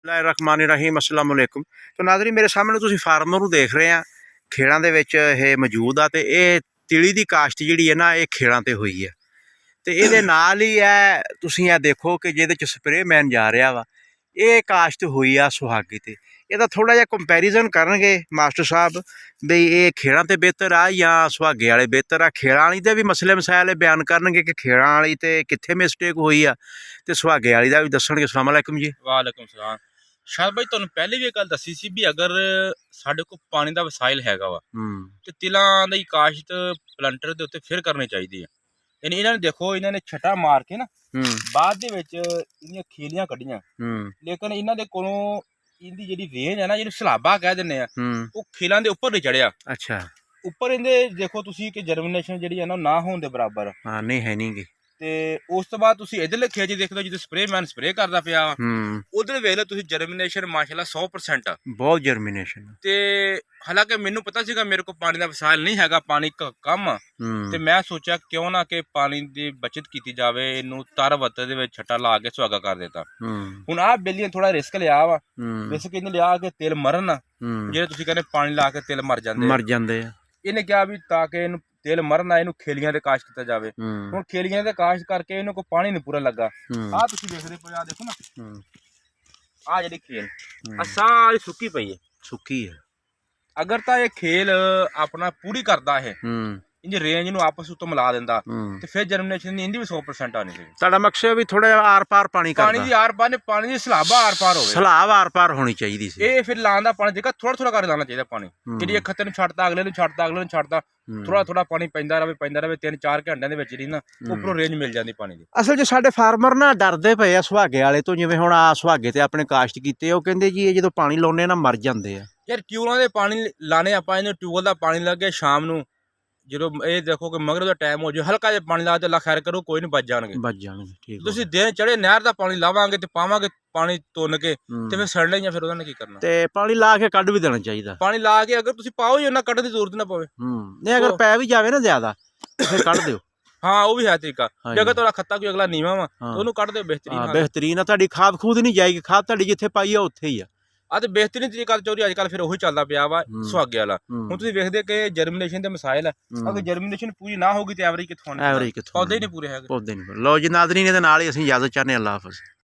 ਬਿਸਮਿल्लाहिर्रहमानिर्रहीम अस्सलाम वालेकुम। तो नाज़रीन मेरे सामने ਤੁਸੀਂ ਫਾਰਮਰ ਨੂੰ ਦੇਖ ਰਹੇ ਆ ਖੇੜਾਂ ਦੇ ਵਿੱਚ ਇਹ ਮੌਜੂਦ ਆ ਤੇ ਇਹ ਤਿਲੀ ਦੀ ਕਾਸ਼ਤ ਜਿਹੜੀ ਹੈ ਨਾ ਇਹ ਖੇੜਾਂ ਤੇ ਹੋਈ ਹੈ ਤੇ ਇਹਦੇ ਨਾਲ ਹੀ ਹੈ ਤੁਸੀਂ ਇਹ ਦੇਖੋ ਕਿ ਜਿਹਦੇ ਚ ਸਪਰੇਮੈਨ ਜਾ ਰਿਹਾ ਵਾ ਇਹ ਕਾਸ਼ਤ ਹੋਈ ਆ ਸੁਹਾਗੇ ਤੇ। ਇਹਦਾ ਥੋੜਾ ਜਿਹਾ ਕੰਪੈਰੀਜ਼ਨ ਕਰਨਗੇ ਮਾਸਟਰ ਸਾਹਿਬ ਵੀ ਇਹ ਖੇੜਾਂ ਤੇ ਬਿਹਤਰ ਆ ਜਾਂ ਸੁਹਾਗੇ ਵਾਲੇ ਬਿਹਤਰ ਆ। ਖੇੜਾਂ ਵਾਲੀ ਦੇ ਵੀ ਮਸਲੇ ਮਸਾਇਲ ਬਿਆਨ ਕਰਨਗੇ ਕਿ ਖੇੜਾਂ ਵਾਲੀ ਤੇ ਕਿੱਥੇ ਮਿਸਟੇਕ ਹੋਈ ਆ ਤੇ ਸੁਹਾਗੇ ਵਾਲੀ ਦਾ ਵੀ ਦੱਸਣਗੇ। अस्सलाम वालेकुम जी। वालेकुम सलाम। शायद भाई तुहानू पहले भी गल दसी सी भी अगर साडे को पानी दा वसाइल हैगा वा ते तिलां दी काश्त प्लंटर दे उत्ते फिर करनी चाहिदी है। यानी इन्हां ने देखो इन्हां ने छटा मार के ना बाद दे विच इन्हां खीलियां कड्डियां लेकिन इन्हां दे कोलों इनदी जेहड़ी रेंज है ना जिहनूं सलाबा कह दिंदे आ वो खीलां दे उपर नहीं चढ़िया। अच्छा उपर इहदे देखो तुसीं कि जर्मिनेशन जेहड़ी है ना ना होण दे बराबर हाँ नहीं है नहीं गी। ਤੇ ਉਸ ਤੋਂ ਬਾਅਦ ਤੁਸੀਂ ਇਧਰਲੇ ਖੇਤ 'ਚ ਦੇਖ ਲਓ ਜਦੋਂ ਸਪਰੇਮੈਨ ਸਪਰੇ ਕਰਦਾ ਪਿਆ ਉਧਰ ਵੇਖ ਲਓ ਤੁਸੀਂ ਜਰਮੀਨੇਸ਼ਨ ਮਾਸ਼ਾਅੱਲਾ 100% ਆ। ਬਹੁਤ ਜਰਮੀਨੇਸ਼ਨ ਤੇ ਹਾਲਾਂਕਿ ਮੈਨੂੰ ਪਤਾ ਸੀਗਾ ਮੇਰੇ ਕੋਲ ਪਾਣੀ ਦਾ ਵਸਾਇਲ ਨਹੀਂ ਹੈਗਾ, ਪਾਣੀ ਕਮ ਆ ਤੇ ਮੈਂ ਸੋਚਿਆ ਕਿਉਂ ਨਾ ਕਿ ਪਾਣੀ ਦੀ ਬਚਤ ਕੀਤੀ ਜਾਵੇ, ਇਹਨੂੰ ਤਰ ਵੱਤ ਦੇ ਵਿੱਚ ਛੱਟਾ ਲਾ ਕੇ ਸੁਹਾਗਾ ਕਰ ਦਿੱਤਾ। ਹੁਣ ਆਹ ਬੇਲੀਆਂ ਥੋੜਾ ਰਿਸਕ ਲਿਆ ਵਾ, ਰਿਸਕ ਇਹਨੇ ਲਿਆ ਕਿ ਤੇਲ ਮਰਨ ਨਾ ਜਿਹੜੇ ਤੁਸੀਂ ਕਹਿੰਦੇ ਪਾਣੀ ਲਾ ਕੇ ਤੇਲ ਮਰ ਜਾਂਦੇ ਆ। ਇਹਨੇ ਕਿਹਾ ਵੀ ਤਾਂ ਕਿ ਇਹਨੂੰ ਤੇਲ ਮਰਨਾ ਇਹਨੂੰ ਖੇਲੀਆਂ ਤੇ ਕਾਸ਼ ਕੀਤਾ ਜਾਵੇ। ਹੁਣ ਖੇਲੀਆਂ ਤੇ ਕਾਸ਼ ਕਰਕੇ ਇਹਨੂੰ ਕੋਈ ਪਾਣੀ ਨਹੀਂ ਪੂਰਾ ਲੱਗਾ। ਆਹ ਤੁਸੀਂ ਦੇਖਦੇ ਪਏ ਆ ਦੇਖੋ ਨਾ ਆਹ ਜਿਹੜੀ ਖੇਲ ਆ ਸਾਰੀ ਸੁੱਕੀ ਪਈ ਹੈ, ਸੁੱਕੀ ਹੈ। ਅਗਰ ਤਾਂ ਇਹ ਖੇਲ ਆਪਣਾ ਪੂਰੀ ਕਰਦਾ ਇਹ ਇੰਜ ਰੇਂਜ ਨੂੰ ਆਪਸ ਉੱਤੇ ਮਿਲਾ ਦਿੰਦਾ ਤੇ ਫਿਰ ਜਰਮੀਨੇਸ਼ਨ ਦੀ ਇੰਦੀ ਵੀ 100% ਆਣੀ ਸੀ। ਤੁਹਾਡਾ ਮਕਸਦ ਵੀ ਥੋੜਾ ਜਿਹਾ ਆਰ ਪਾਰ ਪਾਣੀ ਕਰਦਾ, ਪਾਣੀ ਦੀ ਆਰ ਪਾਰ ਨੇ ਪਾਣੀ ਦੀ ਸਲਾਬਾ ਆਰ ਪਾਰ ਹੋਵੇ, ਸਲਾਬ ਆਰ ਪਾਰ ਹੋਣੀ ਚਾਹੀਦੀ ਸੀ। ਇਹ ਫਿਰ ਲਾਉਣ ਦਾ ਪਾਣੀ ਜੇਕਰ ਥੋੜਾ ਥੋੜਾ ਕਰ ਲਾਉਣਾ ਚਾਹੀਦਾ ਪਾਣੀ। ਜਿਹੜੀ ਇੱਕ ਖੱਤੇ ਨੂੰ ਛੱਡਦਾ ਅਗਲੇ ਨੂੰ ਛੱਡਦਾ ਅਗਲੇ ਨੂੰ ਛੱਡਦਾ ਥੋੜਾ ਥੋੜਾ ਪਾਣੀ ਪੈਂਦਾ ਰਹੇ 3-4 ਘੰਟਿਆਂ ਦੇ ਵਿੱਚ ਜਿਹੜੀ ਨਾ ਉੱਪਰੋਂ ਰੇਂਜ ਮਿਲ ਜਾਂਦੀ ਪਾਣੀ ਦੀ। ਅਸਲ 'ਚ ਸਾਡੇ ਫਾਰਮਰ ਨਾ ਡਰਦੇ ਪਏ ਆ ਸੁਹਾਗੇ ਵਾਲੇ ਤੋਂ। ਜਿਵੇਂ ਹੁਣ ਆ ਸੁਹਾਗੇ ਤੇ ਆਪਣੇ ਕਾਸ਼ਤ ਕੀਤੇ ਉਹ ਕਹਿੰਦੇ ਜੀ ਇਹ ਜਦੋਂ ਪਾਣੀ ਲਾਉਣੇ ਨਾ ਮਰ ਜਾਂਦੇ ਆ। ਯਾਰ ਟਿਊਬਾਂ ਦੇ ਪਾਣੀ ਲਾਣੇ ਆਪਾਂ ਇਹਨੂੰ ਟਿਊਬਲ ਦਾ ਪਾਣੀ ਲੱਗੇ ਸ਼ਾਮ ਨੂੰ ਜਦੋਂ ਇਹ ਦੇਖੋ ਕਿ ਮਗਰ ਦਾ ਟਾਈਮ ਹੋ ਜਾਏ ਹਲਕਾ ਜਿਹਾ ਪਾਣੀ ਲਾ ਤੇ ਅੱਲਾ ਖੈਰ ਕਰੂ ਕੋਈ ਨਹੀਂ ਬਚ ਜਾਣਗੇ। ਠੀਕ ਤੁਸੀਂ ਦਿਨ ਚੜੇ ਨਹਿਰ ਦਾ ਪਾਣੀ ਲਾਵਾਂਗੇ ਤੇ ਪਾਵਾਂਗੇ ਪਾਣੀ ਤੁੰਨ ਕੇ ਤੇ ਫਿਰ ਸੜ ਲੈਂਗੇ, ਫਿਰ ਉਹਨਾਂ ਨੇ ਕੀ ਕਰਨਾ। ਤੇ ਪਾਣੀ ਲਾ ਕੇ ਕੱਢ ਵੀ ਦੇਣਾ ਚਾਹੀਦਾ। ਪਾਣੀ ਲਾ ਕੇ ਅਗਰ ਤੁਸੀਂ ਪਾਓ ਹੀ ਉਹਨਾਂ ਕੱਢਣ ਦੀ ਜ਼ਰੂਰਤ ਨਾ ਪਵੇ। ਨਹੀਂ ਅਗਰ ਪੈ ਵੀ ਜਾਵੇ ਨਾ ਜ਼ਿਆਦਾ ਫਿਰ ਕੱਢ ਦਿਓ। ਹਾਂ ਉਹ ਵੀ ਹੈ ਤਰੀਕਾ। ਜੇ ਅਗਰ ਤੁਹਾਡਾ ਖੱਤਾ ਕੋਈ ਅਗਲਾ ਨੀਵਾਂ ਵਾ ਉਹਨੂੰ ਕੱਢ ਦਿਓ। ਬਿਹਤਰੀਨ ਆ। ਤੁਹਾਡੀ ਖਾਦ ਖੂਦ ਨਹੀਂ ਜਾਏਗੀ, ਖਾਦ ਤੁਹਾਡੀ ਜਿੱਥੇ ਪਾਈ ਆ ਉੱਥੇ ਹੀ ਆ। ਤੇ ਬਿਹਤਰੀਨ ਤਰੀਕਾ ਚੋਰੀ ਅੱਜ ਕੱਲ ਫਿਰ ਉਹੀ ਚੱਲਦਾ ਪਿਆ ਵਾ ਸੁਹਾਗੇ ਵਾਲਾ। ਹੁਣ ਤੁਸੀਂ ਵੇਖਦੇ ਕਿ ਜਰਮੀਨੇਸ਼ਨ ਦੇ ਮਸਾਇਲ ਹੈ, ਅਗਰ ਜਰਮੀਨੇਸ਼ਨ ਪੂਰੀ ਨਾ ਹੋਗੀ ਤੇ ਐਵਰੇਜ ਕਿੱਥੋਂ ਆਉਣੀ? ਐਵਰੇਜ ਕਿੱਥੋਂ? ਪੌਦੇ ਹੀ ਨਹੀਂ ਪੂਰੇ ਹੈਗੇ। ਪੌਦੇ ਨਹੀਂ। ਲਓ ਜੀ ਨਾਜ਼ਰੀਨ ਇਹਦੇ ਨਾਲ ਹੀ ਅਸੀਂ ਇਜਾਜ਼ਤ ਚਾਹੁੰਦੇ ਹਾਂ। ਅੱਲਾ ਹਾਫਿਜ਼।